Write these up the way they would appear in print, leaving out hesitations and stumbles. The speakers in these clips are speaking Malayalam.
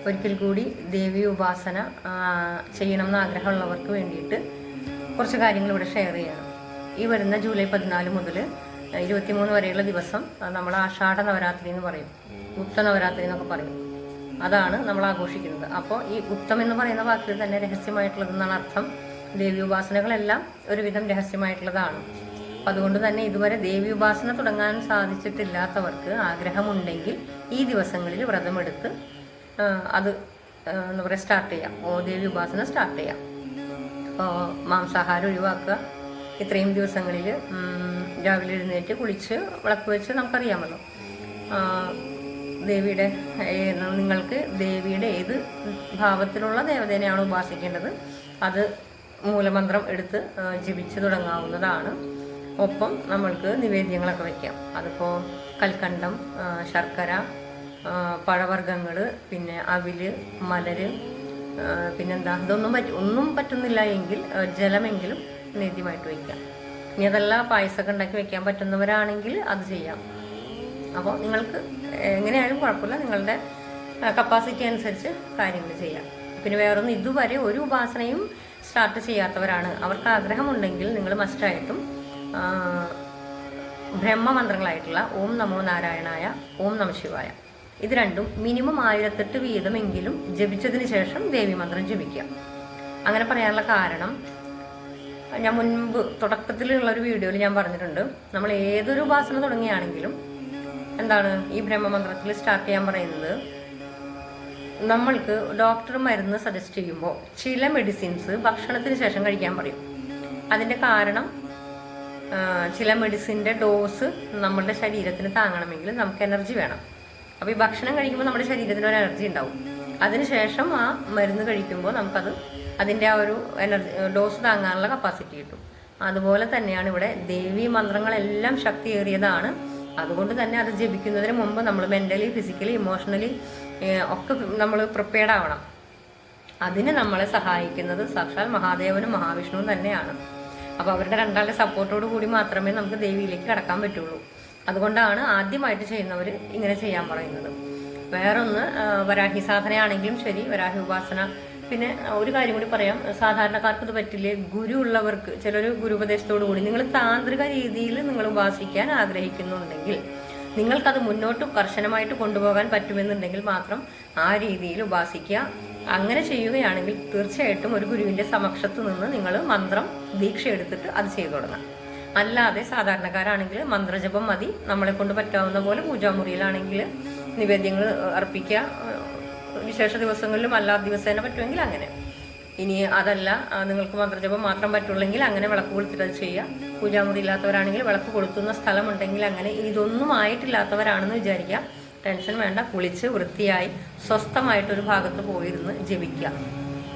ഒരിക്കൽ കൂടി ദേവി ഉപാസന ചെയ്യണമെന്ന് ആഗ്രഹമുള്ളവർക്ക് വേണ്ടിയിട്ട് കുറച്ച് കാര്യങ്ങൾ ഇവിടെ ഷെയർ ചെയ്യണം. ഈ വരുന്ന ജൂലൈ 14 മുതൽ 23 വരെയുള്ള ദിവസം നമ്മൾ ആഷാഢ നവരാത്രി എന്ന് പറയും, ഉത്ത നവരാത്രി എന്നൊക്കെ പറയും. അതാണ് നമ്മൾ ആഘോഷിക്കുന്നത്. അപ്പോൾ ഈ ഉത്തം എന്ന് പറയുന്ന വാക്കിൽ തന്നെ രഹസ്യമായിട്ടുള്ളതെന്നാണ് അർത്ഥം. ദേവി ഉപാസനകളെല്ലാം ഒരുവിധം രഹസ്യമായിട്ടുള്ളതാണ്. അതുകൊണ്ട് തന്നെ ഇതുവരെ ദേവി ഉപാസന തുടങ്ങാൻ സാധിച്ചിട്ടില്ലാത്തവർക്ക് ആഗ്രഹമുണ്ടെങ്കിൽ ഈ ദിവസങ്ങളിൽ വ്രതമെടുത്ത് അത് എന്താ പറയുക സ്റ്റാർട്ട് ചെയ്യാം. ദേവി ഉപാസന സ്റ്റാർട്ട് ചെയ്യാം. അപ്പോൾ മാംസാഹാരം ഒഴിവാക്കുക. ഇത്രയും ദിവസങ്ങളിൽ രാവിലെ എഴുന്നേറ്റ് കുളിച്ച് വിളക്ക് വെച്ച് നമുക്കറിയാമല്ലോ, ദേവിയുടെ നിങ്ങൾക്ക് ദേവിയുടെ ഏത് ഭാവത്തിലുള്ള ദേവതേനെയാണ് ഉപാസിക്കേണ്ടത് അത് മൂലമന്ത്രം എടുത്ത് ജപിച്ച് തുടങ്ങാവുന്നതാണ്. ഒപ്പം നമ്മൾക്ക് നിവേദ്യങ്ങളൊക്കെ വയ്ക്കാം. അതിപ്പോൾ കൽക്കണ്ടം, ശർക്കര, പഴവർഗ്ഗങ്ങൾ, പിന്നെ അവില്, മലര്, പിന്നെന്താ ഇതൊന്നും ഒന്നും പറ്റുന്നില്ല എങ്കിൽ ജലമെങ്കിലും നേദ്യമായിട്ട് വയ്ക്കാം. ഇനി അതല്ല പായസമൊക്കെ ഉണ്ടാക്കി വയ്ക്കാൻ പറ്റുന്നവരാണെങ്കിൽ അത് ചെയ്യാം. അപ്പോൾ നിങ്ങൾക്ക് എങ്ങനെയായാലും കുഴപ്പമില്ല, നിങ്ങളുടെ കപ്പാസിറ്റി അനുസരിച്ച് കാര്യങ്ങൾ ചെയ്യാം. പിന്നെ വേറൊന്നും, ഇതുവരെ ഒരു ഉപാസനയും സ്റ്റാർട്ട് ചെയ്യാത്തവരാണ്, അവർക്ക് ആഗ്രഹമുണ്ടെങ്കിൽ നിങ്ങൾ മസ്റ്റായിട്ടും ബ്രഹ്മമന്ത്രങ്ങളായിട്ടുള്ള ഓം നമോ നാരായണായ, ഓം നമ ശിവായ, ഇത് രണ്ടും മിനിമം 1008 വീതമെങ്കിലും ജപിച്ചതിന് ശേഷം ദേവി മന്ത്രം ജപിക്കുക. അങ്ങനെ പറയാനുള്ള കാരണം, ഞാൻ മുൻപ് തുടക്കത്തിലുള്ള ഒരു വീഡിയോയിൽ ഞാൻ പറഞ്ഞിട്ടുണ്ട്, നമ്മൾ ഏതൊരു ഉപാസന തുടങ്ങിയാണെങ്കിലും എന്താണ് ഈ ബ്രഹ്മമന്ത്രത്തിൽ സ്റ്റാർട്ട് ചെയ്യാൻ പറയുന്നത്, നമ്മൾക്ക് ഡോക്ടർ മരുന്ന് സജസ്റ്റ് ചെയ്യുമ്പോൾ ചില മെഡിസിൻസ് ഭക്ഷണത്തിന് ശേഷം കഴിക്കാൻ പറയും. അതിൻ്റെ കാരണം ചില മെഡിസിൻ്റെ ഡോസ് നമ്മളുടെ ശരീരത്തിന് താങ്ങണമെങ്കിൽ നമുക്ക് എനർജി വേണം. അപ്പോൾ ഈ ഭക്ഷണം കഴിക്കുമ്പോൾ നമ്മുടെ ശരീരത്തിന് ഒരു എനർജി ഉണ്ടാവും. അതിനുശേഷം ആ മരുന്ന് കഴിക്കുമ്പോൾ നമുക്കത് അതിൻ്റെ ആ ഒരു എനർജി ഡോസ് താങ്ങാനുള്ള കപ്പാസിറ്റി കിട്ടും. അതുപോലെ തന്നെയാണ് ഇവിടെ ദേവി മന്ത്രങ്ങളെല്ലാം ശക്തിയേറിയതാണ്. അതുകൊണ്ട് തന്നെ അത് ജപിക്കുന്നതിന് മുമ്പ് നമ്മൾ മെൻ്റലി, ഫിസിക്കലി, ഇമോഷണലി ഒക്കെ നമ്മൾ പ്രിപ്പയർഡ് ആവണം. അതിന് നമ്മളെ സഹായിക്കുന്നത് സാക്ഷാൽ മഹാദേവനും മഹാവിഷ്ണുവും തന്നെയാണ്. അപ്പോൾ അവരുടെ രണ്ടാളുടെ സപ്പോർട്ടോട് കൂടി മാത്രമേ നമുക്ക് ദേവിയിലേക്ക് കടക്കാൻ പറ്റുള്ളൂ. അതുകൊണ്ടാണ് ആദ്യമായിട്ട് ചെയ്യുന്നവർ ഇങ്ങനെ ചെയ്യാൻ പറയുന്നത്. വേറൊന്ന്, വരാഹി സാധനയാണെങ്കിലും ശരി, വരാഹി ഉപാസന. പിന്നെ ഒരു കാര്യം കൂടി പറയാം, സാധാരണക്കാർക്ക് ഇത് പറ്റില്ലേ, ഗുരു ഉള്ളവർക്ക്, ചിലർ ഗുരുപദേശത്തോടു കൂടി നിങ്ങൾ താന്ത്രിക രീതിയിൽ നിങ്ങൾ ഉപാസിക്കാൻ ആഗ്രഹിക്കുന്നുണ്ടെങ്കിൽ, നിങ്ങൾക്കത് മുന്നോട്ട് കർശനമായിട്ട് കൊണ്ടുപോകാൻ പറ്റുമെന്നുണ്ടെങ്കിൽ മാത്രം ആ രീതിയിൽ ഉപാസിക്കുക. അങ്ങനെ ചെയ്യുകയാണെങ്കിൽ തീർച്ചയായിട്ടും ഒരു ഗുരുവിൻ്റെ സമക്ഷത്ത് നിന്ന് നിങ്ങൾ മന്ത്രം ദീക്ഷ എടുത്തിട്ട് അത് ചെയ്തു തുടങ്ങാം. അല്ലാതെ സാധാരണക്കാരാണെങ്കിൽ മന്ത്രജപം മതി. നമ്മളെ കൊണ്ട് പറ്റാവുന്ന പോലെ പൂജാമുറിയിലാണെങ്കിൽ നിവേദ്യങ്ങൾ അർപ്പിക്കുക. വിശേഷ ദിവസങ്ങളിലും അല്ലാത്ത ദിവസേന പറ്റുമെങ്കിൽ അങ്ങനെ. ഇനി അതല്ല, നിങ്ങൾക്ക് മന്ത്രജപം മാത്രം പറ്റുള്ളെങ്കിൽ അങ്ങനെ വിളക്ക് കൊളുത്തിട്ട് അത് ചെയ്യുക. പൂജാമുറി ഇല്ലാത്തവരാണെങ്കിൽ വിളക്ക് കൊളുത്തുന്ന സ്ഥലമുണ്ടെങ്കിൽ അങ്ങനെ. ഇതൊന്നും ആയിട്ടില്ലാത്തവരാണെന്ന് വിചാരിക്കുക, ടെൻഷൻ വേണ്ട. കുളിച്ച് വൃത്തിയായി സ്വസ്ഥമായിട്ടൊരു ഭാഗത്ത് പോയിരുന്ന് ജപിക്കുക,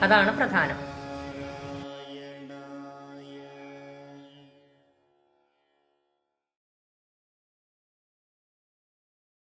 അതാണ് പ്രധാനം.